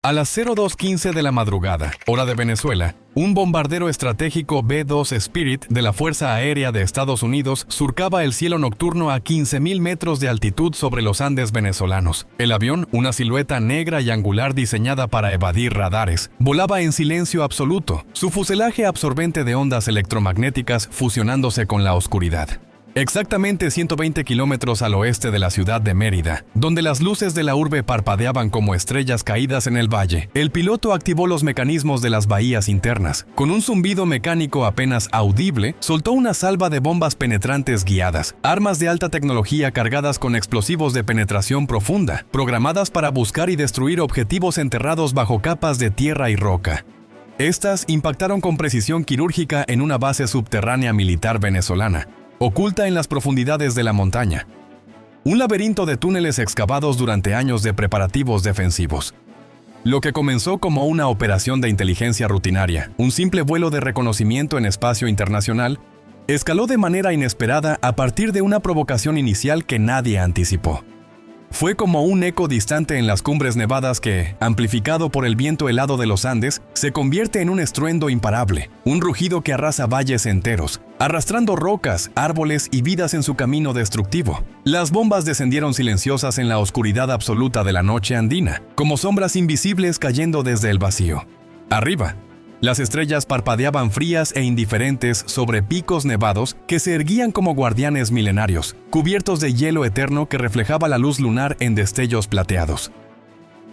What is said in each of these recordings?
A las 02:15 de la madrugada, hora de Venezuela, un bombardero estratégico B-2 Spirit de la Fuerza Aérea de Estados Unidos surcaba el cielo nocturno a 15.000 metros de altitud sobre los Andes venezolanos. El avión, una silueta negra y angular diseñada para evadir radares, volaba en silencio absoluto, su fuselaje absorbente de ondas electromagnéticas fusionándose con la oscuridad. Exactamente 120 kilómetros al oeste de la ciudad de Mérida, donde las luces de la urbe parpadeaban como estrellas caídas en el valle, el piloto activó los mecanismos de las bahías internas. Con un zumbido mecánico apenas audible, soltó una salva de bombas penetrantes guiadas, armas de alta tecnología cargadas con explosivos de penetración profunda, programadas para buscar y destruir objetivos enterrados bajo capas de tierra y roca. Estas impactaron con precisión quirúrgica en una base subterránea militar venezolana, oculta en las profundidades de la montaña. Un laberinto de túneles excavados durante años de preparativos defensivos. Lo que comenzó como una operación de inteligencia rutinaria, un simple vuelo de reconocimiento en espacio internacional, escaló de manera inesperada a partir de una provocación inicial que nadie anticipó. Fue como un eco distante en las cumbres nevadas que, amplificado por el viento helado de los Andes, se convierte en un estruendo imparable, un rugido que arrasa valles enteros, arrastrando rocas, árboles y vidas en su camino destructivo. Las bombas descendieron silenciosas en la oscuridad absoluta de la noche andina, como sombras invisibles cayendo desde el vacío. Arriba, las estrellas parpadeaban frías e indiferentes sobre picos nevados que se erguían como guardianes milenarios, cubiertos de hielo eterno que reflejaba la luz lunar en destellos plateados.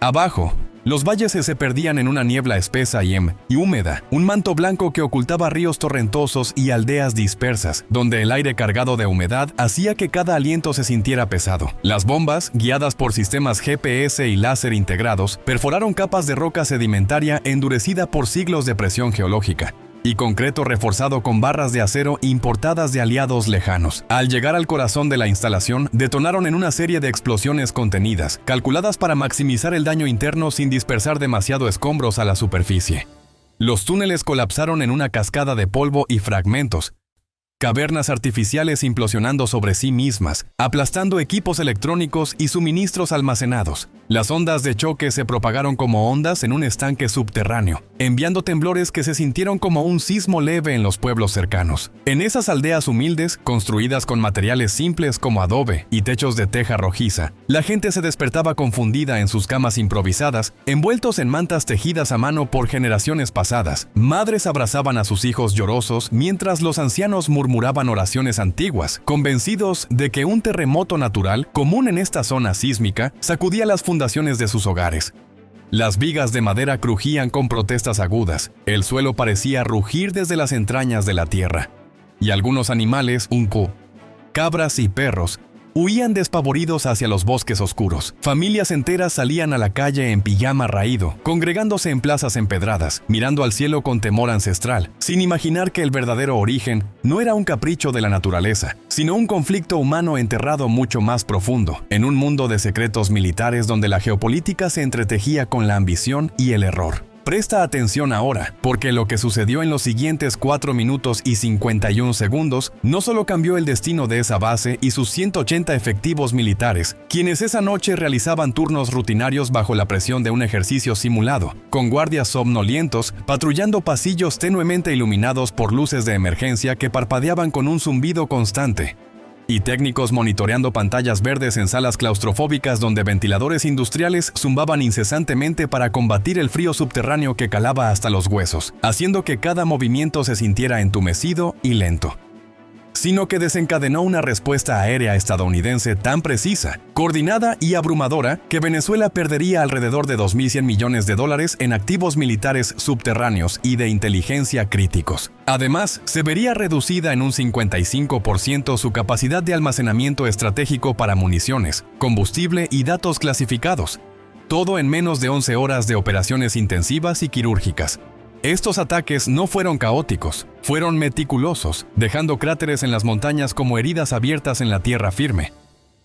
Abajo, los valles se perdían en una niebla espesa y húmeda, un manto blanco que ocultaba ríos torrentosos y aldeas dispersas, donde el aire cargado de humedad hacía que cada aliento se sintiera pesado. Las bombas, guiadas por sistemas GPS y láser integrados, perforaron capas de roca sedimentaria endurecida por siglos de presión geológica y concreto reforzado con barras de acero importadas de aliados lejanos. Al llegar al corazón de la instalación, detonaron en una serie de explosiones contenidas, calculadas para maximizar el daño interno sin dispersar demasiado escombros a la superficie. Los túneles colapsaron en una cascada de polvo y fragmentos, cavernas artificiales implosionando sobre sí mismas, aplastando equipos electrónicos y suministros almacenados. Las ondas de choque se propagaron como ondas en un estanque subterráneo, enviando temblores que se sintieron como un sismo leve en los pueblos cercanos. En esas aldeas humildes, construidas con materiales simples como adobe y techos de teja rojiza, la gente se despertaba confundida en sus camas improvisadas, envueltos en mantas tejidas a mano por generaciones pasadas. Madres abrazaban a sus hijos llorosos mientras los ancianos murmuraban oraciones antiguas, convencidos de que un terremoto natural, común en esta zona sísmica, sacudía las fundaciones de sus hogares. Las vigas de madera crujían con protestas agudas, el suelo parecía rugir desde las entrañas de la tierra, y algunos animales, cabras y perros, huían despavoridos hacia los bosques oscuros. Familias enteras salían a la calle en pijama raído, congregándose en plazas empedradas, mirando al cielo con temor ancestral, sin imaginar que el verdadero origen no era un capricho de la naturaleza, sino un conflicto humano enterrado mucho más profundo, en un mundo de secretos militares donde la geopolítica se entretejía con la ambición y el error. Presta atención ahora, porque lo que sucedió en los siguientes 4 minutos y 51 segundos no solo cambió el destino de esa base y sus 180 efectivos militares, quienes esa noche realizaban turnos rutinarios bajo la presión de un ejercicio simulado, con guardias somnolientos patrullando pasillos tenuemente iluminados por luces de emergencia que parpadeaban con un zumbido constante, y técnicos monitoreando pantallas verdes en salas claustrofóbicas donde ventiladores industriales zumbaban incesantemente para combatir el frío subterráneo que calaba hasta los huesos, haciendo que cada movimiento se sintiera entumecido y lento. Sino que desencadenó una respuesta aérea estadounidense tan precisa, coordinada y abrumadora que Venezuela perdería alrededor de $2.100 millones en activos militares subterráneos y de inteligencia críticos. Además, se vería reducida en un 55% su capacidad de almacenamiento estratégico para municiones, combustible y datos clasificados. Todo en menos de 11 horas de operaciones intensivas y quirúrgicas. Estos ataques no fueron caóticos, fueron meticulosos, dejando cráteres en las montañas como heridas abiertas en la tierra firme,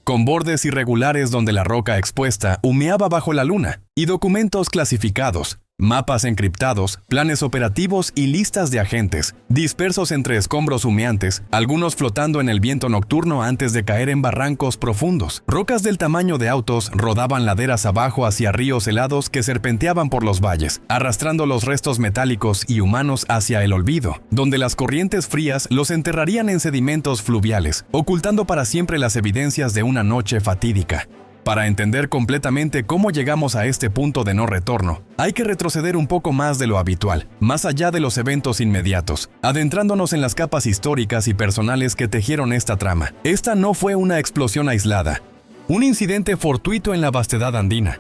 con bordes irregulares donde la roca expuesta humeaba bajo la luna, y documentos clasificados, Mapas encriptados, planes operativos y listas de agentes, dispersos entre escombros humeantes, algunos flotando en el viento nocturno antes de caer en barrancos profundos. Rocas del tamaño de autos rodaban laderas abajo hacia ríos helados que serpenteaban por los valles, arrastrando los restos metálicos y humanos hacia el olvido, donde las corrientes frías los enterrarían en sedimentos fluviales, ocultando para siempre las evidencias de una noche fatídica. Para entender completamente cómo llegamos a este punto de no retorno, hay que retroceder un poco más de lo habitual, más allá de los eventos inmediatos, adentrándonos en las capas históricas y personales que tejieron esta trama. Esta no fue una explosión aislada, un incidente fortuito en la vastedad andina.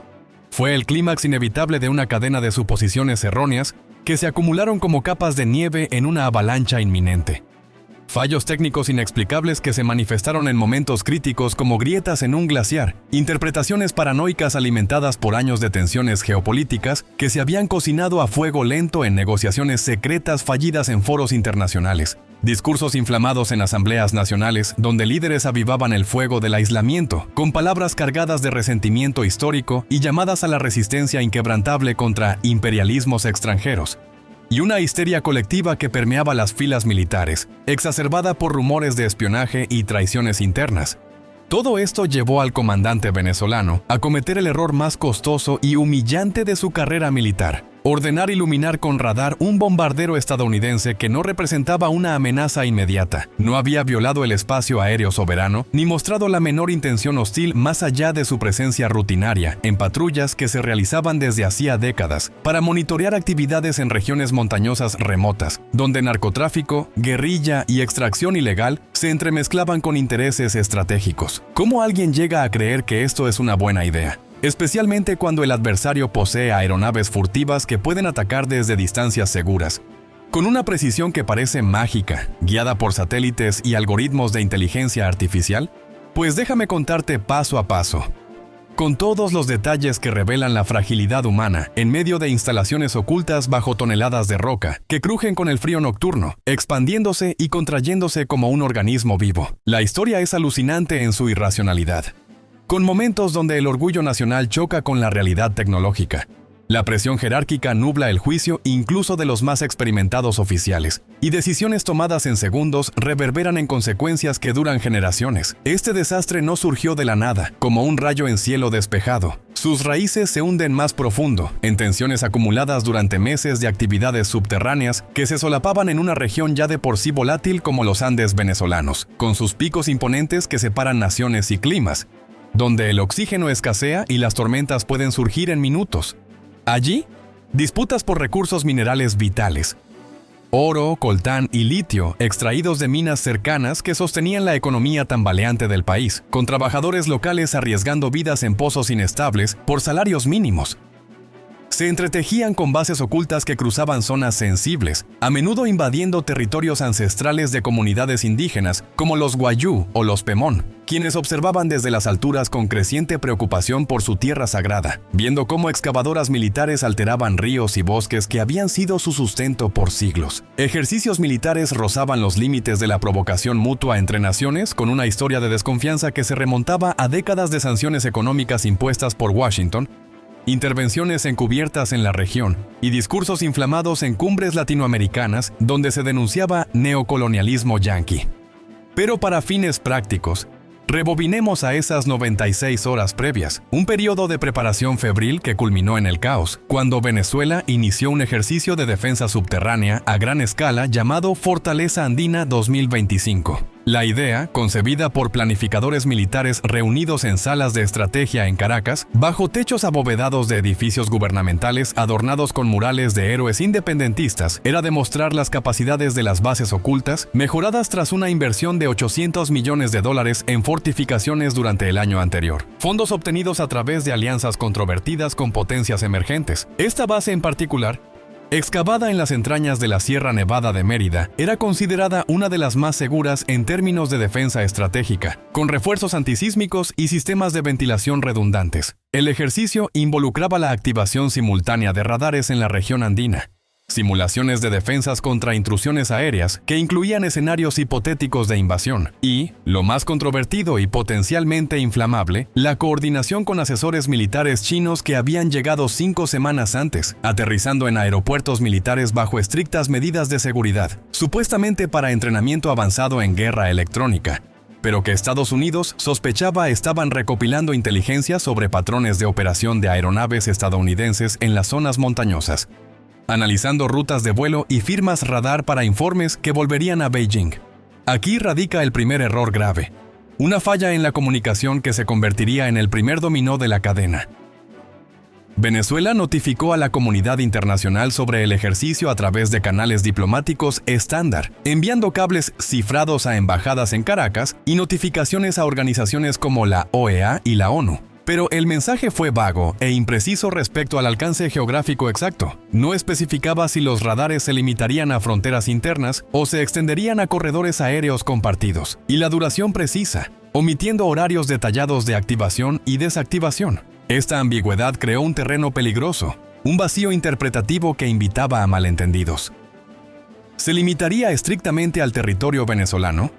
Fue el clímax inevitable de una cadena de suposiciones erróneas que se acumularon como capas de nieve en una avalancha inminente. Fallos técnicos inexplicables que se manifestaron en momentos críticos como grietas en un glaciar, interpretaciones paranoicas alimentadas por años de tensiones geopolíticas que se habían cocinado a fuego lento en negociaciones secretas fallidas en foros internacionales, discursos inflamados en asambleas nacionales donde líderes avivaban el fuego del aislamiento, con palabras cargadas de resentimiento histórico y llamadas a la resistencia inquebrantable contra imperialismos extranjeros, y una histeria colectiva que permeaba las filas militares, exacerbada por rumores de espionaje y traiciones internas. Todo esto llevó al comandante venezolano a cometer el error más costoso y humillante de su carrera militar: ordenar iluminar con radar un bombardero estadounidense que no representaba una amenaza inmediata, no había violado el espacio aéreo soberano, ni mostrado la menor intención hostil más allá de su presencia rutinaria en patrullas que se realizaban desde hacía décadas para monitorear actividades en regiones montañosas remotas, donde narcotráfico, guerrilla y extracción ilegal se entremezclaban con intereses estratégicos. ¿Cómo alguien llega a creer que esto es una buena idea? Especialmente cuando el adversario posee aeronaves furtivas que pueden atacar desde distancias seguras, con una precisión que parece mágica, guiada por satélites y algoritmos de inteligencia artificial. Pues déjame contarte paso a paso, con todos los detalles que revelan la fragilidad humana en medio de instalaciones ocultas bajo toneladas de roca que crujen con el frío nocturno, expandiéndose y contrayéndose como un organismo vivo. La historia es alucinante en su irracionalidad, con momentos donde el orgullo nacional choca con la realidad tecnológica. La presión jerárquica nubla el juicio incluso de los más experimentados oficiales, y decisiones tomadas en segundos reverberan en consecuencias que duran generaciones. Este desastre no surgió de la nada, como un rayo en cielo despejado. Sus raíces se hunden más profundo, en tensiones acumuladas durante meses de actividades subterráneas que se solapaban en una región ya de por sí volátil como los Andes venezolanos, con sus picos imponentes que separan naciones y climas, donde el oxígeno escasea y las tormentas pueden surgir en minutos. Allí, disputas por recursos minerales vitales, oro, coltán y litio extraídos de minas cercanas que sostenían la economía tambaleante del país, con trabajadores locales arriesgando vidas en pozos inestables por salarios mínimos. Se entretejían con bases ocultas que cruzaban zonas sensibles, a menudo invadiendo territorios ancestrales de comunidades indígenas como los Wayuu o los Pemón, quienes observaban desde las alturas con creciente preocupación por su tierra sagrada, viendo cómo excavadoras militares alteraban ríos y bosques que habían sido su sustento por siglos. Ejercicios militares rozaban los límites de la provocación mutua entre naciones, con una historia de desconfianza que se remontaba a décadas de sanciones económicas impuestas por Washington, intervenciones encubiertas en la región y discursos inflamados en cumbres latinoamericanas donde se denunciaba neocolonialismo yanqui. Pero para fines prácticos, rebobinemos a esas 96 horas previas, un periodo de preparación febril que culminó en el caos, cuando Venezuela inició un ejercicio de defensa subterránea a gran escala llamado Fortaleza Andina 2025. La idea, concebida por planificadores militares reunidos en salas de estrategia en Caracas, bajo techos abovedados de edificios gubernamentales adornados con murales de héroes independentistas, era demostrar las capacidades de las bases ocultas, mejoradas tras una inversión de $800 millones en fortificaciones durante el año anterior. Fondos obtenidos a través de alianzas controvertidas con potencias emergentes. Esta base en particular, excavada en las entrañas de la Sierra Nevada de Mérida, era considerada una de las más seguras en términos de defensa estratégica, con refuerzos antisísmicos y sistemas de ventilación redundantes. El ejercicio involucraba la activación simultánea de radares en la región andina, simulaciones de defensas contra intrusiones aéreas que incluían escenarios hipotéticos de invasión y, lo más controvertido y potencialmente inflamable, la coordinación con asesores militares chinos que habían llegado 5 semanas antes, aterrizando en aeropuertos militares bajo estrictas medidas de seguridad, supuestamente para entrenamiento avanzado en guerra electrónica, pero que Estados Unidos sospechaba estaban recopilando inteligencia sobre patrones de operación de aeronaves estadounidenses en las zonas montañosas, analizando rutas de vuelo y firmas radar para informes que volverían a Beijing. Aquí radica el primer error grave, una falla en la comunicación que se convertiría en el primer dominó de la cadena. Venezuela notificó a la comunidad internacional sobre el ejercicio a través de canales diplomáticos estándar, enviando cables cifrados a embajadas en Caracas y notificaciones a organizaciones como la OEA y la ONU. Pero el mensaje fue vago e impreciso respecto al alcance geográfico exacto. No especificaba si los radares se limitarían a fronteras internas o se extenderían a corredores aéreos compartidos, y la duración precisa, omitiendo horarios detallados de activación y desactivación. Esta ambigüedad creó un terreno peligroso, un vacío interpretativo que invitaba a malentendidos. ¿Se limitaría estrictamente al territorio venezolano?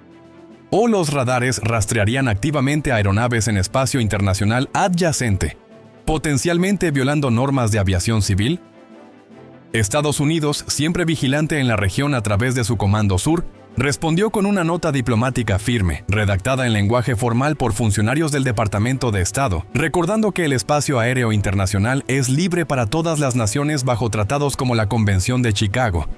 ¿O los radares rastrearían activamente aeronaves en espacio internacional adyacente, potencialmente violando normas de aviación civil? Estados Unidos, siempre vigilante en la región a través de su Comando Sur, respondió con una nota diplomática firme, redactada en lenguaje formal por funcionarios del Departamento de Estado, recordando que el espacio aéreo internacional es libre para todas las naciones bajo tratados como la Convención de Chicago,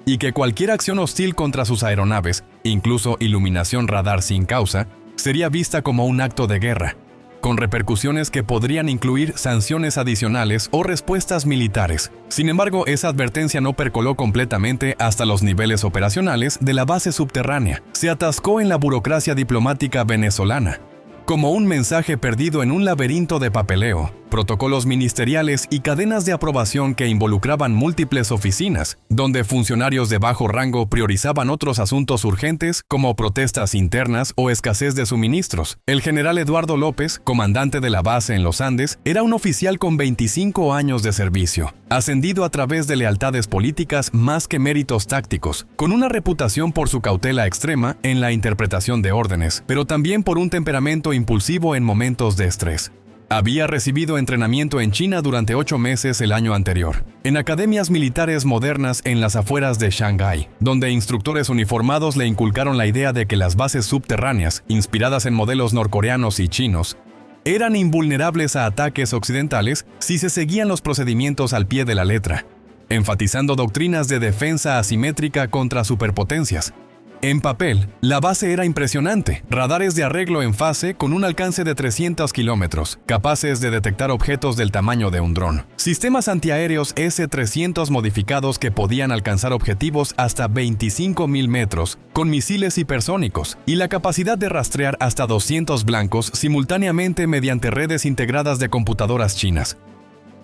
y que cualquier acción hostil contra sus aeronaves, incluso iluminación radar sin causa, sería vista como un acto de guerra, con repercusiones que podrían incluir sanciones adicionales o respuestas militares. Sin embargo, esa advertencia no percoló completamente hasta los niveles operacionales de la base subterránea. Se atascó en la burocracia diplomática venezolana, como un mensaje perdido en un laberinto de papeleo, protocolos ministeriales y cadenas de aprobación que involucraban múltiples oficinas, donde funcionarios de bajo rango priorizaban otros asuntos urgentes como protestas internas o escasez de suministros. El general Eduardo López, comandante de la base en los Andes, era un oficial con 25 años de servicio, ascendido a través de lealtades políticas más que méritos tácticos, con una reputación por su cautela extrema en la interpretación de órdenes, pero también por un temperamento impulsivo en momentos de estrés. Había recibido entrenamiento en China durante 8 meses el año anterior, en academias militares modernas en las afueras de Shanghái, donde instructores uniformados le inculcaron la idea de que las bases subterráneas, inspiradas en modelos norcoreanos y chinos, eran invulnerables a ataques occidentales si se seguían los procedimientos al pie de la letra, enfatizando doctrinas de defensa asimétrica contra superpotencias. En papel, la base era impresionante, radares de arreglo en fase con un alcance de 300 kilómetros, capaces de detectar objetos del tamaño de un dron, sistemas antiaéreos S-300 modificados que podían alcanzar objetivos hasta 25.000 metros, con misiles hipersónicos, y la capacidad de rastrear hasta 200 blancos simultáneamente mediante redes integradas de computadoras chinas.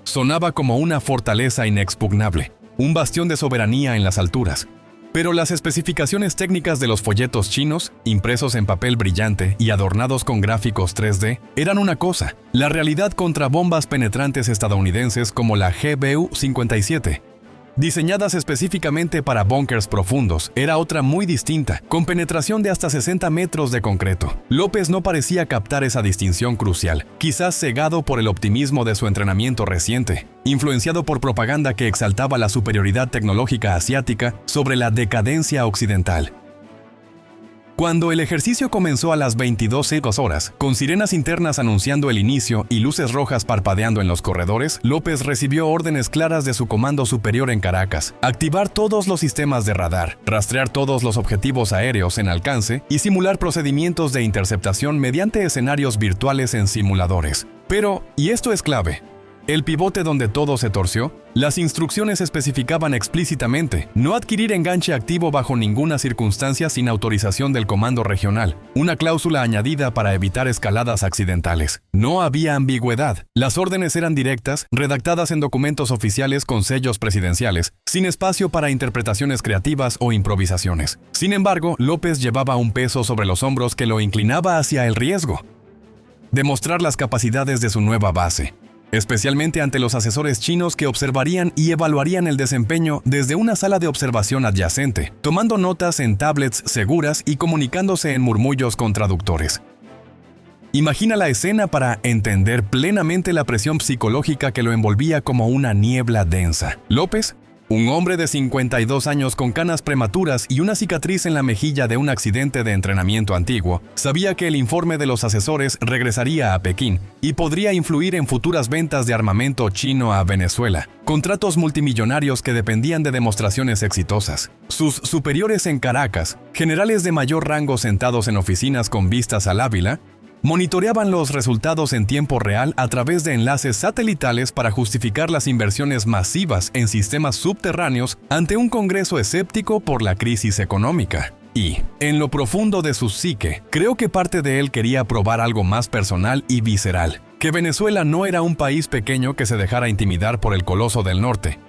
Sonaba como una fortaleza inexpugnable, un bastión de soberanía en las alturas. Pero las especificaciones técnicas de los folletos chinos, impresos en papel brillante y adornados con gráficos 3D, eran una cosa. La realidad contra bombas penetrantes estadounidenses como la GBU-57, diseñadas específicamente para búnkers profundos, era otra muy distinta, con penetración de hasta 60 metros de concreto. López no parecía captar esa distinción crucial, quizás cegado por el optimismo de su entrenamiento reciente, influenciado por propaganda que exaltaba la superioridad tecnológica asiática sobre la decadencia occidental. Cuando el ejercicio comenzó a las 22:02 horas, con sirenas internas anunciando el inicio y luces rojas parpadeando en los corredores, López recibió órdenes claras de su comando superior en Caracas: activar todos los sistemas de radar, rastrear todos los objetivos aéreos en alcance y simular procedimientos de interceptación mediante escenarios virtuales en simuladores. Pero, y esto es clave, el pivote donde todo se torció, las instrucciones especificaban explícitamente no adquirir enganche activo bajo ninguna circunstancia sin autorización del comando regional, una cláusula añadida para evitar escaladas accidentales. No había ambigüedad, las órdenes eran directas, redactadas en documentos oficiales con sellos presidenciales, sin espacio para interpretaciones creativas o improvisaciones. Sin embargo, López llevaba un peso sobre los hombros que lo inclinaba hacia el riesgo: demostrar las capacidades de su nueva base. especialmente ante los asesores chinos que observarían y evaluarían el desempeño desde una sala de observación adyacente, tomando notas en tablets seguras y comunicándose en murmullos con traductores. Imagina la escena para entender plenamente la presión psicológica que lo envolvía como una niebla densa. López, un hombre de 52 años con canas prematuras y una cicatriz en la mejilla de un accidente de entrenamiento antiguo, sabía que el informe de los asesores regresaría a Pekín y podría influir en futuras ventas de armamento chino a Venezuela, contratos multimillonarios que dependían de demostraciones exitosas. Sus superiores en Caracas, generales de mayor rango sentados en oficinas con vistas al Ávila, monitoreaban los resultados en tiempo real a través de enlaces satelitales para justificar las inversiones masivas en sistemas subterráneos ante un Congreso escéptico por la crisis económica. Y, en lo profundo de su psique, creo que parte de él quería probar algo más personal y visceral, que Venezuela no era un país pequeño que se dejara intimidar por el coloso del norte,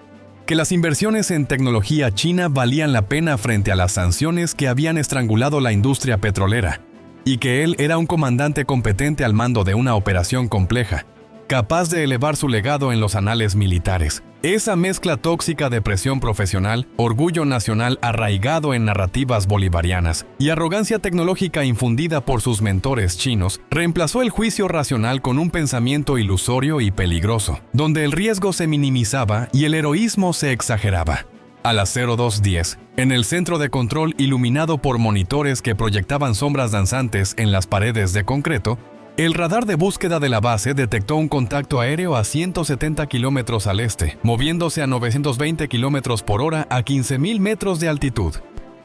que las inversiones en tecnología china valían la pena frente a las sanciones que habían estrangulado la industria petrolera, y que él era un comandante competente al mando de una operación compleja, capaz de elevar su legado en los anales militares. Esa mezcla tóxica de presión profesional, orgullo nacional arraigado en narrativas bolivarianas y arrogancia tecnológica infundida por sus mentores chinos, reemplazó el juicio racional con un pensamiento ilusorio y peligroso, donde el riesgo se minimizaba y el heroísmo se exageraba. A las 02:10, en el centro de control iluminado por monitores que proyectaban sombras danzantes en las paredes de concreto, el radar de búsqueda de la base detectó un contacto aéreo a 170 kilómetros al este, moviéndose a 920 kilómetros por hora a 15.000 metros de altitud.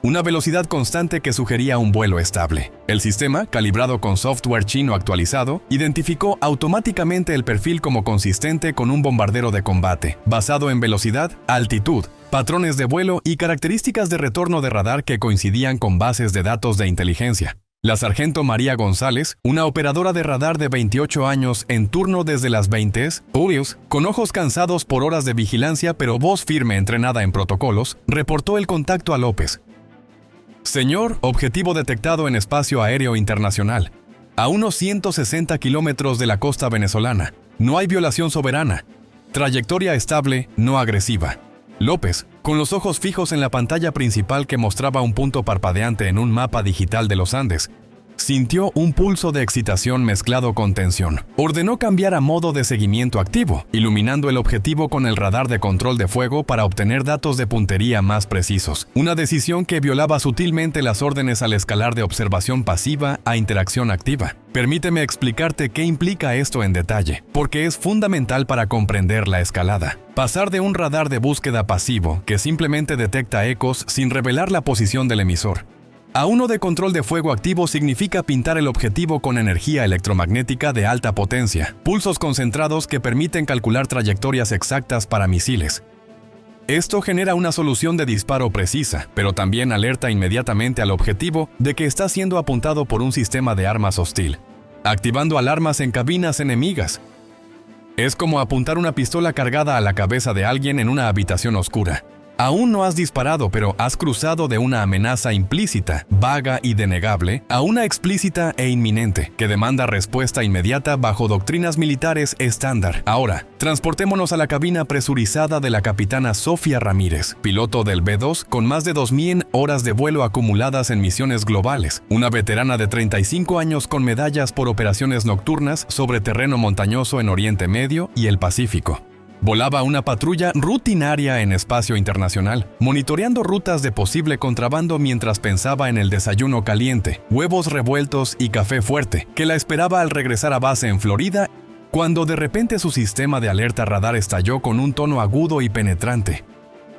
Una velocidad constante que sugería un vuelo estable. El sistema, calibrado con software chino actualizado, identificó automáticamente el perfil como consistente con un bombardero de combate, basado en velocidad, altitud, patrones de vuelo y características de retorno de radar que coincidían con bases de datos de inteligencia. La sargento María González, una operadora de radar de 28 años en turno desde las 20s, con ojos cansados por horas de vigilancia pero voz firme entrenada en protocolos, reportó el contacto a López. Señor, objetivo detectado en espacio aéreo internacional. A unos 160 kilómetros de la costa venezolana. No hay violación soberana. Trayectoria estable, no agresiva. López, con los ojos fijos en la pantalla principal que mostraba un punto parpadeante en un mapa digital de los Andes, sintió un pulso de excitación mezclado con tensión. Ordenó cambiar a modo de seguimiento activo, iluminando el objetivo con el radar de control de fuego para obtener datos de puntería más precisos. Una decisión que violaba sutilmente las órdenes al escalar de observación pasiva a interacción activa. Permíteme explicarte qué implica esto en detalle, porque es fundamental para comprender la escalada. Pasar de un radar de búsqueda pasivo, que simplemente detecta ecos sin revelar la posición del emisor, a uno de control de fuego activo significa pintar el objetivo con energía electromagnética de alta potencia, pulsos concentrados que permiten calcular trayectorias exactas para misiles. Esto genera una solución de disparo precisa, pero también alerta inmediatamente al objetivo de que está siendo apuntado por un sistema de armas hostil, activando alarmas en cabinas enemigas. Es como apuntar una pistola cargada a la cabeza de alguien en una habitación oscura. Aún no has disparado, pero has cruzado de una amenaza implícita, vaga y denegable, a una explícita e inminente, que demanda respuesta inmediata bajo doctrinas militares estándar. Ahora, transportémonos a la cabina presurizada de la capitana Sofía Ramírez, piloto del B-2 con más de 2.000 horas de vuelo acumuladas en misiones globales, una veterana de 35 años con medallas por operaciones nocturnas sobre terreno montañoso en Oriente Medio y el Pacífico. Volaba una patrulla rutinaria en espacio internacional, monitoreando rutas de posible contrabando mientras pensaba en el desayuno caliente, huevos revueltos y café fuerte, que la esperaba al regresar a base en Florida, cuando de repente su sistema de alerta radar estalló con un tono agudo y penetrante.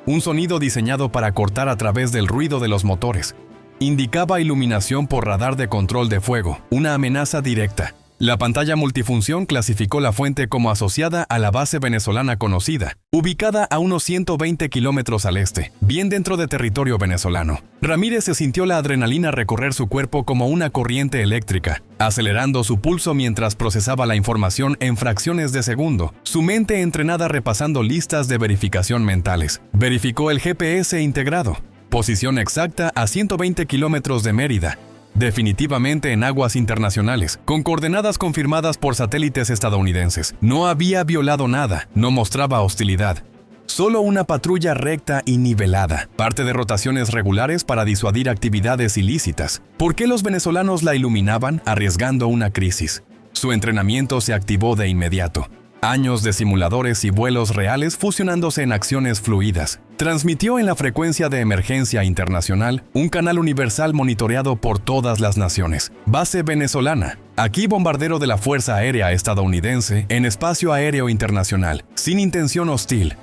Un sonido diseñado para cortar a través del ruido de los motores. Indicaba iluminación por radar de control de fuego, una amenaza directa. La pantalla multifunción clasificó la fuente como asociada a la base venezolana conocida, ubicada a unos 120 kilómetros al este, bien dentro de territorio venezolano. Ramírez se sintió la adrenalina recorrer su cuerpo como una corriente eléctrica, acelerando su pulso mientras procesaba la información en fracciones de segundo, su mente entrenada repasando listas de verificación mentales. Verificó el GPS integrado, posición exacta a 120 kilómetros de Mérida, definitivamente en aguas internacionales, con coordenadas confirmadas por satélites estadounidenses. No había violado nada, no mostraba hostilidad. Solo una patrulla recta y nivelada, parte de rotaciones regulares para disuadir actividades ilícitas. ¿Por qué los venezolanos la iluminaban arriesgando una crisis? Su entrenamiento se activó de inmediato. Años de simuladores y vuelos reales fusionándose en acciones fluidas. Transmitió en la frecuencia de emergencia internacional, un canal universal monitoreado por todas las naciones. Base venezolana. Aquí bombardero de la Fuerza Aérea Estadounidense en espacio aéreo internacional, sin intención hostil.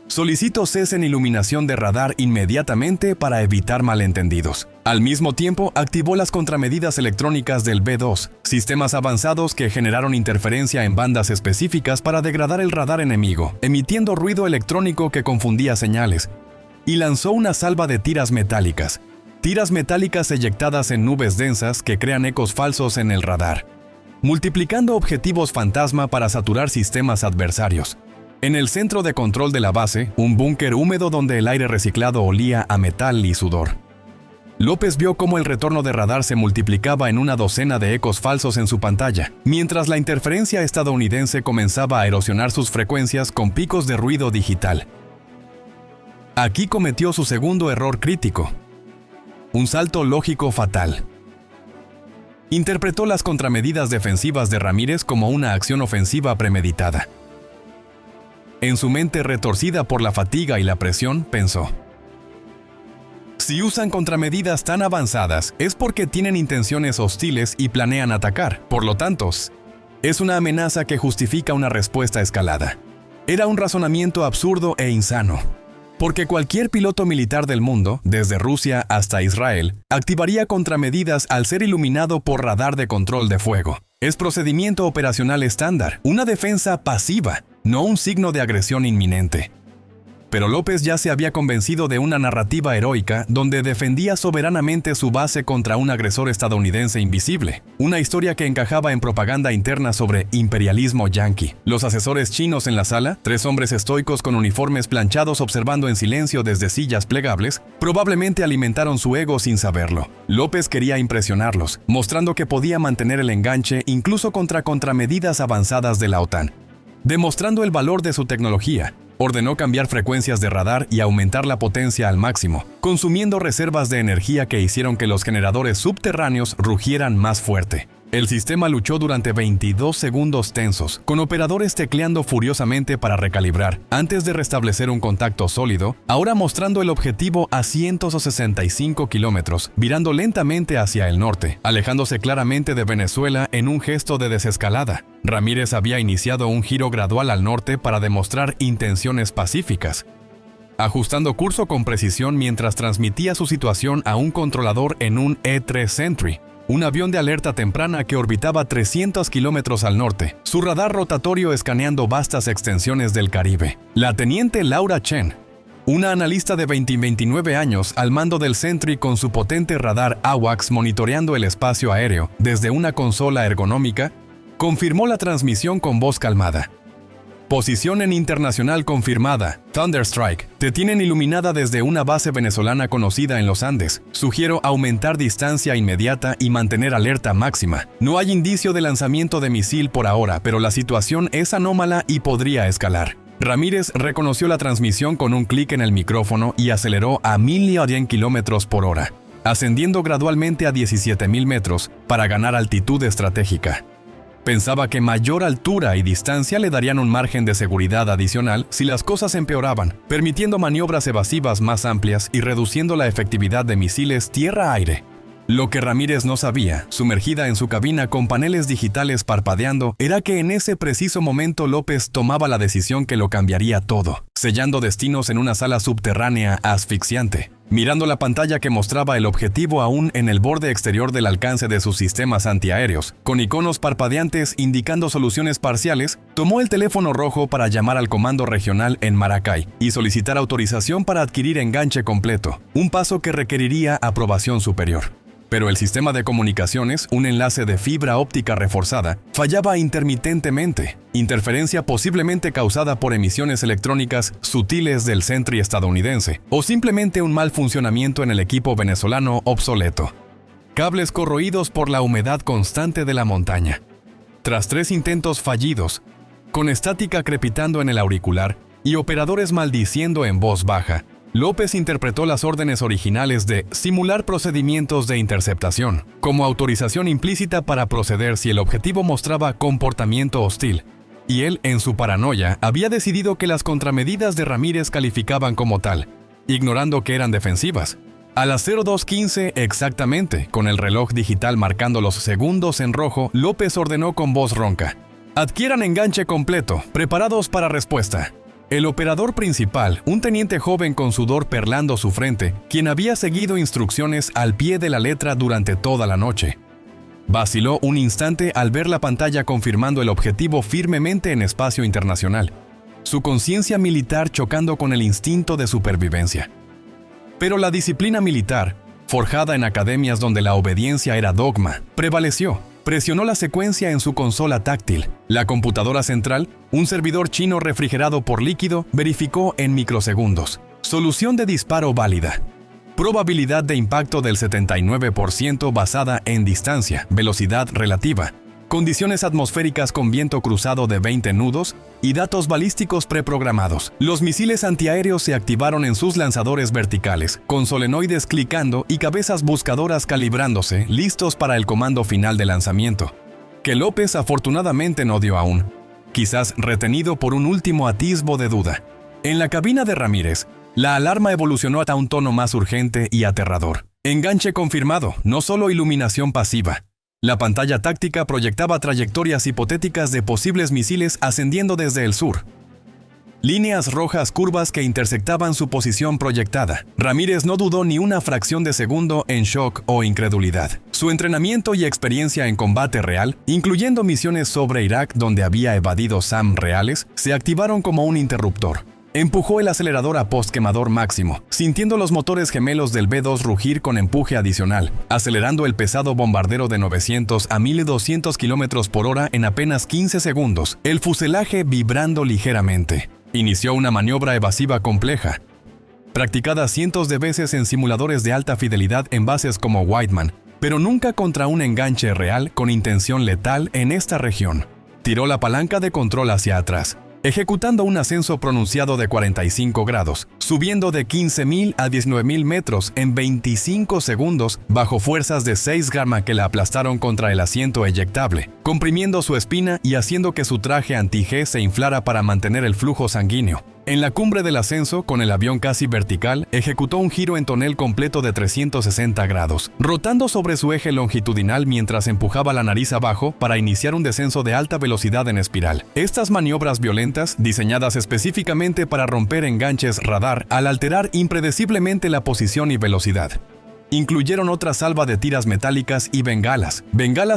Solicito cese en iluminación de radar inmediatamente para evitar malentendidos. Al mismo tiempo, activó las contramedidas electrónicas del B-2, sistemas avanzados que generaron interferencia en bandas específicas para degradar el radar enemigo, emitiendo ruido electrónico que confundía señales, y lanzó una salva de tiras metálicas eyectadas en nubes densas que crean ecos falsos en el radar, multiplicando objetivos fantasma para saturar sistemas adversarios. En el centro de control de la base, un búnker húmedo donde el aire reciclado olía a metal y sudor. López vio cómo el retorno de radar se multiplicaba en una docena de ecos falsos en su pantalla, mientras la interferencia estadounidense comenzaba a erosionar sus frecuencias con picos de ruido digital. Aquí cometió su segundo error crítico. Un salto lógico fatal. Interpretó las contramedidas defensivas de Ramírez como una acción ofensiva premeditada. En su mente retorcida por la fatiga y la presión, pensó: si usan contramedidas tan avanzadas, es porque tienen intenciones hostiles y planean atacar. Por lo tanto, es una amenaza que justifica una respuesta escalada. Era un razonamiento absurdo e insano, porque cualquier piloto militar del mundo, desde Rusia hasta Israel, activaría contramedidas al ser iluminado por radar de control de fuego. Es procedimiento operacional estándar, una defensa pasiva, no un signo de agresión inminente. Pero López ya se había convencido de una narrativa heroica donde defendía soberanamente su base contra un agresor estadounidense invisible. Una historia que encajaba en propaganda interna sobre imperialismo yanqui. Los asesores chinos en la sala, 3 hombres estoicos con uniformes planchados observando en silencio desde sillas plegables, probablemente alimentaron su ego sin saberlo. López quería impresionarlos, mostrando que podía mantener el enganche incluso contra contramedidas avanzadas de la OTAN. Demostrando el valor de su tecnología, ordenó cambiar frecuencias de radar y aumentar la potencia al máximo, consumiendo reservas de energía que hicieron que los generadores subterráneos rugieran más fuerte. El sistema luchó durante 22 segundos tensos, con operadores tecleando furiosamente para recalibrar, antes de restablecer un contacto sólido, ahora mostrando el objetivo a 165 kilómetros, virando lentamente hacia el norte, alejándose claramente de Venezuela en un gesto de desescalada. Ramírez había iniciado un giro gradual al norte para demostrar intenciones pacíficas, ajustando curso con precisión mientras transmitía su situación a un controlador en un E-3 Sentry, un avión de alerta temprana que orbitaba 300 kilómetros al norte, su radar rotatorio escaneando vastas extensiones del Caribe. La teniente Laura Chen, una analista de 29 años al mando del Sentry con su potente radar AWACS monitoreando el espacio aéreo desde una consola ergonómica, confirmó la transmisión con voz calmada. Posición en internacional confirmada. Thunderstrike. Te tienen iluminada desde una base venezolana conocida en los Andes. Sugiero aumentar distancia inmediata y mantener alerta máxima. No hay indicio de lanzamiento de misil por ahora, pero la situación es anómala y podría escalar. Ramírez reconoció la transmisión con un clic en el micrófono y aceleró a 1.100 kilómetros por hora, ascendiendo gradualmente a 17.000 metros para ganar altitud estratégica. Pensaba que mayor altura y distancia le darían un margen de seguridad adicional si las cosas empeoraban, permitiendo maniobras evasivas más amplias y reduciendo la efectividad de misiles tierra-aire. Lo que Ramírez no sabía, sumergida en su cabina con paneles digitales parpadeando, era que en ese preciso momento López tomaba la decisión que lo cambiaría todo, sellando destinos en una sala subterránea asfixiante. Mirando la pantalla que mostraba el objetivo aún en el borde exterior del alcance de sus sistemas antiaéreos, con iconos parpadeantes indicando soluciones parciales, tomó el teléfono rojo para llamar al comando regional en Maracay y solicitar autorización para adquirir enganche completo, un paso que requeriría aprobación superior. Pero el sistema de comunicaciones, un enlace de fibra óptica reforzada, fallaba intermitentemente, interferencia posiblemente causada por emisiones electrónicas sutiles del Sentry estadounidense, o simplemente un mal funcionamiento en el equipo venezolano obsoleto. cables corroídos por la humedad constante de la montaña. Tras 3 intentos fallidos, con estática crepitando en el auricular y operadores maldiciendo en voz baja, López interpretó las órdenes originales de simular procedimientos de interceptación como autorización implícita para proceder si el objetivo mostraba comportamiento hostil, y él, en su paranoia, había decidido que las contramedidas de Ramírez calificaban como tal, ignorando que eran defensivas. A las 02:15 exactamente, con el reloj digital marcando los segundos en rojo, López ordenó con voz ronca: «Adquieran enganche completo, preparados para respuesta». El operador principal, un teniente joven con sudor perlando su frente, quien había seguido instrucciones al pie de la letra durante toda la noche, vaciló un instante al ver la pantalla confirmando el objetivo firmemente en espacio internacional, su conciencia militar chocando con el instinto de supervivencia. Pero la disciplina militar, forjada en academias donde la obediencia era dogma, prevaleció. Presionó la secuencia en su consola táctil. La computadora central, un servidor chino refrigerado por líquido, verificó en microsegundos. Solución de disparo válida. Probabilidad de impacto del 79% basada en distancia, velocidad relativa, condiciones atmosféricas con viento cruzado de 20 nudos y datos balísticos preprogramados. Los misiles antiaéreos se activaron en sus lanzadores verticales, con solenoides clicando y cabezas buscadoras calibrándose, listos para el comando final de lanzamiento, que López afortunadamente no dio aún, quizás retenido por un último atisbo de duda. En la cabina de Ramírez, la alarma evolucionó hasta un tono más urgente y aterrador. Enganche confirmado, no solo iluminación pasiva. La pantalla táctica proyectaba trayectorias hipotéticas de posibles misiles ascendiendo desde el sur. Líneas rojas curvas que intersectaban su posición proyectada. Ramírez no dudó ni una fracción de segundo en shock o incredulidad. Su entrenamiento y experiencia en combate real, incluyendo misiones sobre Irak donde había evadido SAM reales, se activaron como un interruptor. Empujó el acelerador a postquemador máximo, sintiendo los motores gemelos del B-2 rugir con empuje adicional, acelerando el pesado bombardero de 900 a 1200 km por hora en apenas 15 segundos, el fuselaje vibrando ligeramente. Inició una maniobra evasiva compleja, practicada cientos de veces en simuladores de alta fidelidad en bases como Whiteman, pero nunca contra un enganche real con intención letal en esta región. Tiró la palanca de control hacia atrás, ejecutando un ascenso pronunciado de 45 grados, subiendo de 15.000 a 19.000 metros en 25 segundos bajo fuerzas de 6 gamma que la aplastaron contra el asiento eyectable, comprimiendo su espina y haciendo que su traje anti-G se inflara para mantener el flujo sanguíneo. En la cumbre del ascenso, con el avión casi vertical, ejecutó un giro en tonel completo de 360 grados, rotando sobre su eje longitudinal mientras empujaba la nariz abajo para iniciar un descenso de alta velocidad en espiral. Estas maniobras violentas, diseñadas específicamente para romper enganches radar al alterar impredeciblemente la posición y velocidad, incluyeron otra salva de tiras metálicas y bengalas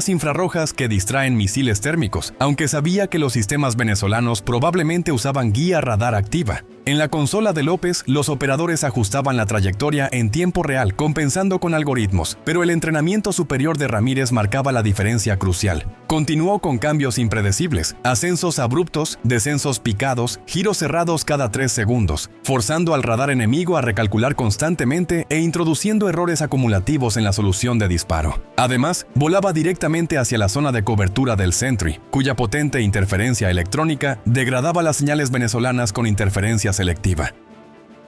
infrarrojas que distraen misiles térmicos, aunque sabía que los sistemas venezolanos probablemente usaban guía radar activa. En la consola de López, los operadores ajustaban la trayectoria en tiempo real, compensando con algoritmos, pero el entrenamiento superior de Ramírez marcaba la diferencia crucial. Continuó con cambios impredecibles, ascensos abruptos, descensos picados, giros cerrados cada 3 segundos, forzando al radar enemigo a recalcular constantemente e introduciendo errores acumulativos en la solución de disparo. Además, volaba directamente hacia la zona de cobertura del Sentry, cuya potente interferencia electrónica degradaba las señales venezolanas con interferencia selectiva.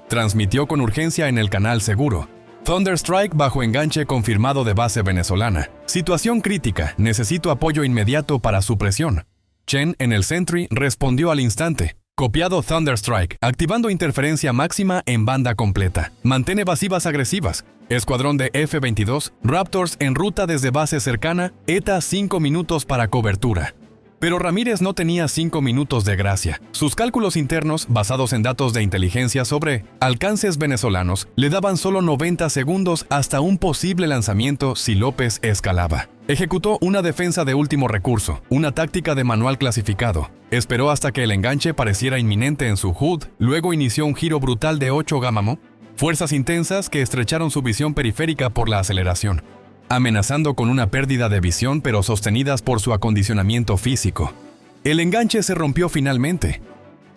Transmitió con urgencia en el canal seguro: Thunderstrike bajo enganche confirmado de base venezolana. Situación crítica, necesito apoyo inmediato para supresión. Chen en el Sentry respondió al instante: copiado Thunderstrike, activando interferencia máxima en banda completa. Mantén evasivas agresivas. Escuadrón de F-22, Raptors en ruta desde base cercana, ETA 5 minutos para cobertura. Pero Ramírez no tenía 5 minutos de gracia. Sus cálculos internos, basados en datos de inteligencia sobre alcances venezolanos, le daban solo 90 segundos hasta un posible lanzamiento si López escalaba. Ejecutó una defensa de último recurso, una táctica de manual clasificado. Esperó hasta que el enganche pareciera inminente en su HUD, luego inició un giro brutal de 8 Gamma, fuerzas intensas que estrecharon su visión periférica por la aceleración, amenazando con una pérdida de visión pero sostenidas por su acondicionamiento físico. El enganche se rompió finalmente,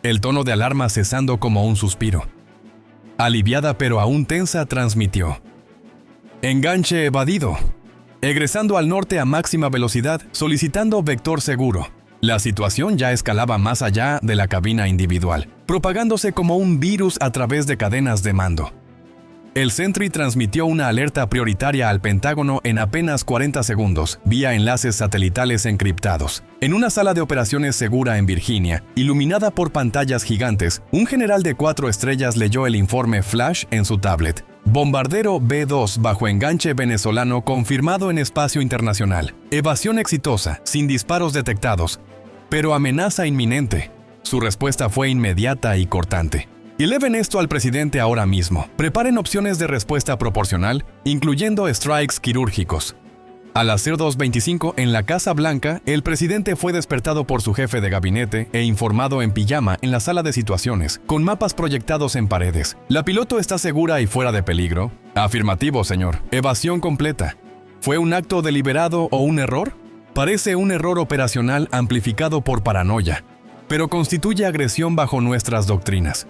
el tono de alarma cesando como un suspiro. Aliviada pero aún tensa transmitió: enganche evadido. egresando al norte a máxima velocidad, solicitando vector seguro. La situación ya escalaba más allá de la cabina individual, propagándose como un virus a través de cadenas de mando. El Sentry transmitió una alerta prioritaria al Pentágono en apenas 40 segundos, vía enlaces satelitales encriptados. En una sala de operaciones segura en Virginia, iluminada por pantallas gigantes, un general de 4 estrellas leyó el informe flash en su tablet. Bombardero B-2 bajo enganche venezolano confirmado en espacio internacional. Evasión exitosa, sin disparos detectados, pero amenaza inminente. Su respuesta fue inmediata y cortante. Eleven esto al presidente ahora mismo. Preparen opciones de respuesta proporcional, incluyendo strikes quirúrgicos. A las 02:25 en la Casa Blanca, el presidente fue despertado por su jefe de gabinete e informado en pijama en la sala de situaciones, con mapas proyectados en paredes. ¿La piloto está segura y fuera de peligro? Afirmativo, señor. Evasión completa. ¿Fue un acto deliberado o un error? Parece un error operacional amplificado por paranoia, pero constituye agresión bajo nuestras doctrinas.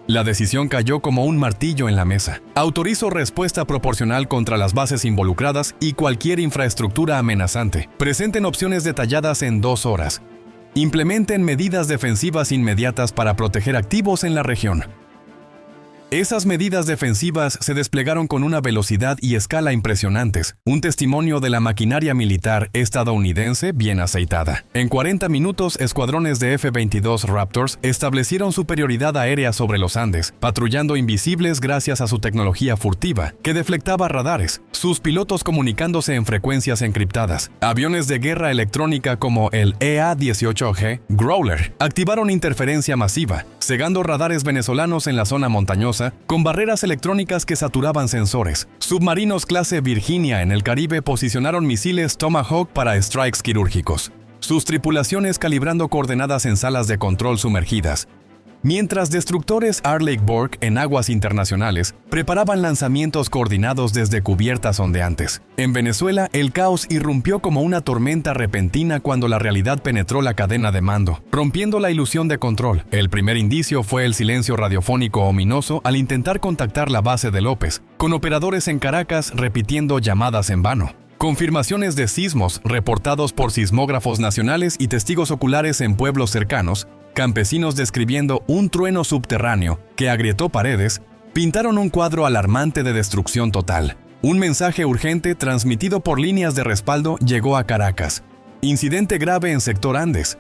La decisión cayó como un martillo en la mesa. Autorizo respuesta proporcional contra las bases involucradas y cualquier infraestructura amenazante. Presenten opciones detalladas en 2 horas. Implementen medidas defensivas inmediatas para proteger activos en la región. Esas medidas defensivas se desplegaron con una velocidad y escala impresionantes, un testimonio de la maquinaria militar estadounidense bien aceitada. En 40 minutos, escuadrones de F-22 Raptors establecieron superioridad aérea sobre los Andes, patrullando invisibles gracias a su tecnología furtiva, que deflectaba radares, sus pilotos comunicándose en frecuencias encriptadas. Aviones de guerra electrónica como el EA-18G Growler activaron interferencia masiva, cegando radares venezolanos en la zona montañosa con barreras electrónicas que saturaban sensores. Submarinos clase Virginia en el Caribe posicionaron misiles Tomahawk para strikes quirúrgicos, sus tripulaciones calibrando coordenadas en salas de control sumergidas, mientras destructores Arleigh-Burke en aguas internacionales preparaban lanzamientos coordinados desde cubiertas ondeantes. En Venezuela, el caos irrumpió como una tormenta repentina cuando la realidad penetró la cadena de mando, rompiendo la ilusión de control. El primer indicio fue el silencio radiofónico ominoso al intentar contactar la base de López, con operadores en Caracas repitiendo llamadas en vano. Confirmaciones de sismos reportados por sismógrafos nacionales y testigos oculares en pueblos cercanos, campesinos describiendo un trueno subterráneo que agrietó paredes, pintaron un cuadro alarmante de destrucción total. Un mensaje urgente transmitido por líneas de respaldo llegó a Caracas. Incidente grave en sector Andes.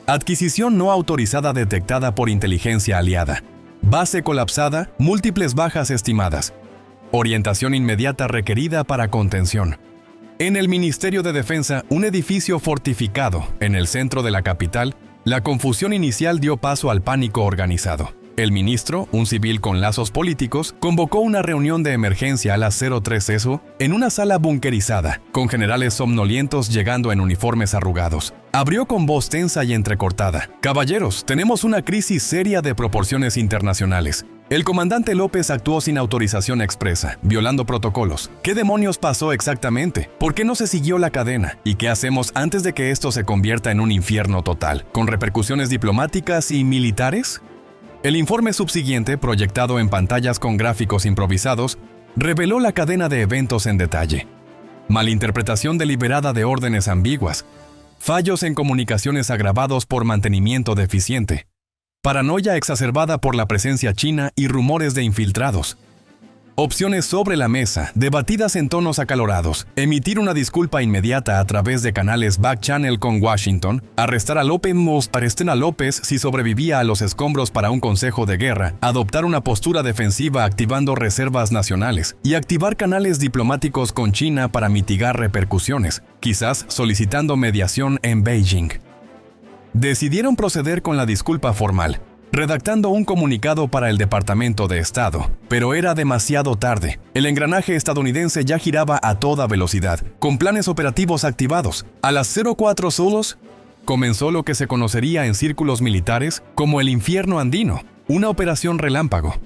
Adquisición no autorizada detectada por inteligencia aliada. Base colapsada, múltiples bajas estimadas. Orientación inmediata requerida para contención. En el Ministerio de Defensa, un edificio fortificado en el centro de la capital, la confusión inicial dio paso al pánico organizado. El ministro, un civil con lazos políticos, convocó una reunión de emergencia a las 03 ESO en una sala bunkerizada, con generales somnolientos llegando en uniformes arrugados. Abrió con voz tensa y entrecortada. «Caballeros, tenemos una crisis seria de proporciones internacionales. El comandante López actuó sin autorización expresa, violando protocolos. ¿Qué demonios pasó exactamente? ¿Por qué no se siguió la cadena? ¿Y qué hacemos antes de que esto se convierta en un infierno total, con repercusiones diplomáticas y militares?» El informe subsiguiente, proyectado en pantallas con gráficos improvisados, reveló la cadena de eventos en detalle. Malinterpretación deliberada de órdenes ambiguas, fallos en comunicaciones agravados por mantenimiento deficiente, paranoia exacerbada por la presencia china y rumores de infiltrados. Opciones sobre la mesa, debatidas en tonos acalorados. Emitir una disculpa inmediata a través de canales back channel con Washington. Arrestar a López si sobrevivía a los escombros para un consejo de guerra. Adoptar una postura defensiva activando reservas nacionales. Y activar canales diplomáticos con China para mitigar repercusiones, quizás solicitando mediación en Beijing. Decidieron proceder con la disculpa formal, redactando un comunicado para el Departamento de Estado, pero era demasiado tarde. El engranaje estadounidense ya giraba a toda velocidad, con planes operativos activados. A las 04 solos, comenzó lo que se conocería en círculos militares como el infierno andino, una operación relámpago.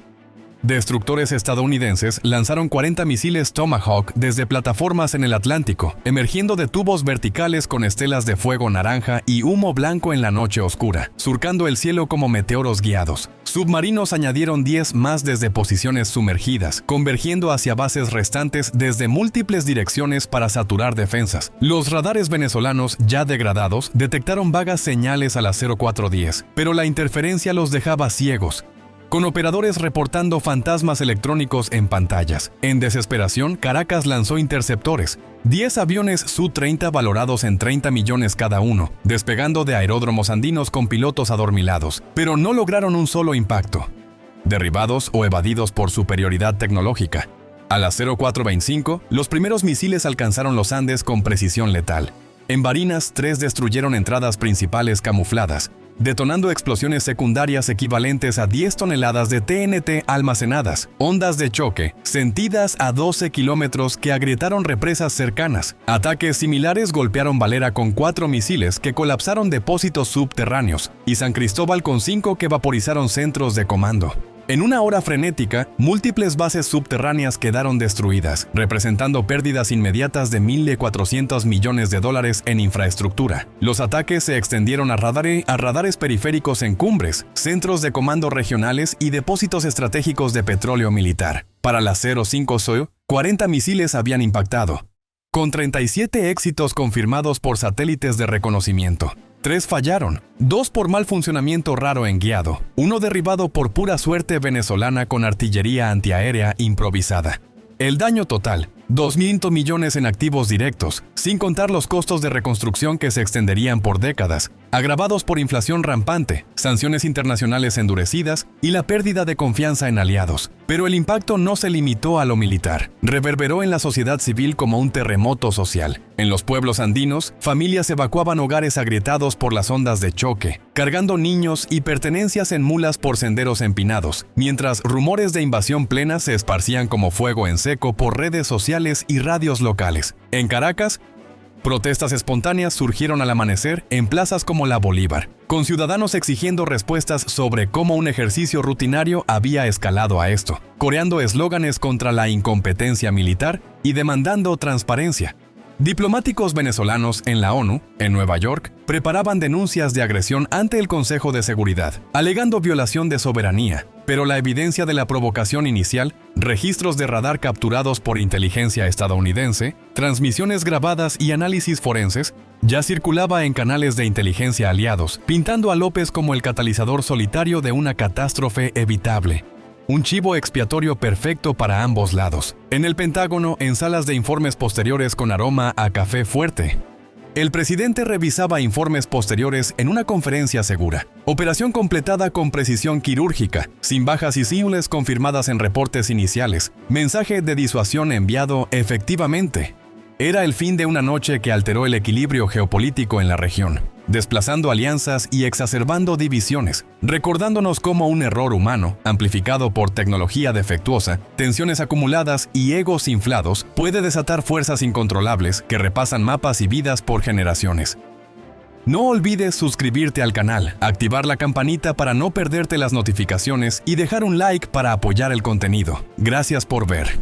Destructores estadounidenses lanzaron 40 misiles Tomahawk desde plataformas en el Atlántico, emergiendo de tubos verticales con estelas de fuego naranja y humo blanco en la noche oscura, surcando el cielo como meteoros guiados. Submarinos añadieron 10 más desde posiciones sumergidas, convergiendo hacia bases restantes desde múltiples direcciones para saturar defensas. Los radares venezolanos, ya degradados, detectaron vagas señales a las 0410, pero la interferencia los dejaba ciegos, con operadores reportando fantasmas electrónicos en pantallas. En desesperación, Caracas lanzó interceptores, 10 aviones Su-30 valorados en 30 millones cada uno, despegando de aeródromos andinos con pilotos adormilados, pero no lograron un solo impacto, derribados o evadidos por superioridad tecnológica. A las 0425, los primeros misiles alcanzaron los Andes con precisión letal. En Barinas, 3 destruyeron entradas principales camufladas, detonando explosiones secundarias equivalentes a 10 toneladas de TNT almacenadas, ondas de choque, sentidas a 12 kilómetros que agrietaron represas cercanas. Ataques similares golpearon Valera con 4 misiles que colapsaron depósitos subterráneos, y San Cristóbal con 5 que vaporizaron centros de comando. En una hora frenética, múltiples bases subterráneas quedaron destruidas, representando pérdidas inmediatas de $1.400 millones en infraestructura. Los ataques se extendieron a radares periféricos en cumbres, centros de comando regionales y depósitos estratégicos de petróleo militar. Para la 05SO, 40 misiles habían impactado, con 37 éxitos confirmados por satélites de reconocimiento. 3 fallaron, 2 por mal funcionamiento raro en guiado, 1 derribado por pura suerte venezolana con artillería antiaérea improvisada. El daño total, 2.000 millones en activos directos, sin contar los costos de reconstrucción que se extenderían por décadas, agravados por inflación rampante, sanciones internacionales endurecidas y la pérdida de confianza en aliados. Pero el impacto no se limitó a lo militar, reverberó en la sociedad civil como un terremoto social. En los pueblos andinos, familias evacuaban hogares agrietados por las ondas de choque, cargando niños y pertenencias en mulas por senderos empinados, mientras rumores de invasión plena se esparcían como fuego en seco por redes sociales y radios locales. En Caracas, protestas espontáneas surgieron al amanecer en plazas como la Bolívar, con ciudadanos exigiendo respuestas sobre cómo un ejercicio rutinario había escalado a esto, coreando eslóganes contra la incompetencia militar y demandando transparencia. Diplomáticos venezolanos en la ONU, en Nueva York, preparaban denuncias de agresión ante el Consejo de Seguridad, alegando violación de soberanía, pero la evidencia de la provocación inicial, registros de radar capturados por inteligencia estadounidense, transmisiones grabadas y análisis forenses, ya circulaba en canales de inteligencia aliados, pintando a López como el catalizador solitario de una catástrofe evitable. Un chivo expiatorio perfecto para ambos lados. En el Pentágono, en salas de informes posteriores con aroma a café fuerte, el presidente revisaba informes posteriores en una conferencia segura. Operación completada con precisión quirúrgica, sin bajas visibles confirmadas en reportes iniciales. Mensaje de disuasión enviado efectivamente. Era el fin de una noche que alteró el equilibrio geopolítico en la región, desplazando alianzas y exacerbando divisiones, recordándonos cómo un error humano, amplificado por tecnología defectuosa, tensiones acumuladas y egos inflados, puede desatar fuerzas incontrolables que repasan mapas y vidas por generaciones. No olvides suscribirte al canal, activar la campanita para no perderte las notificaciones y dejar un like para apoyar el contenido. Gracias por ver.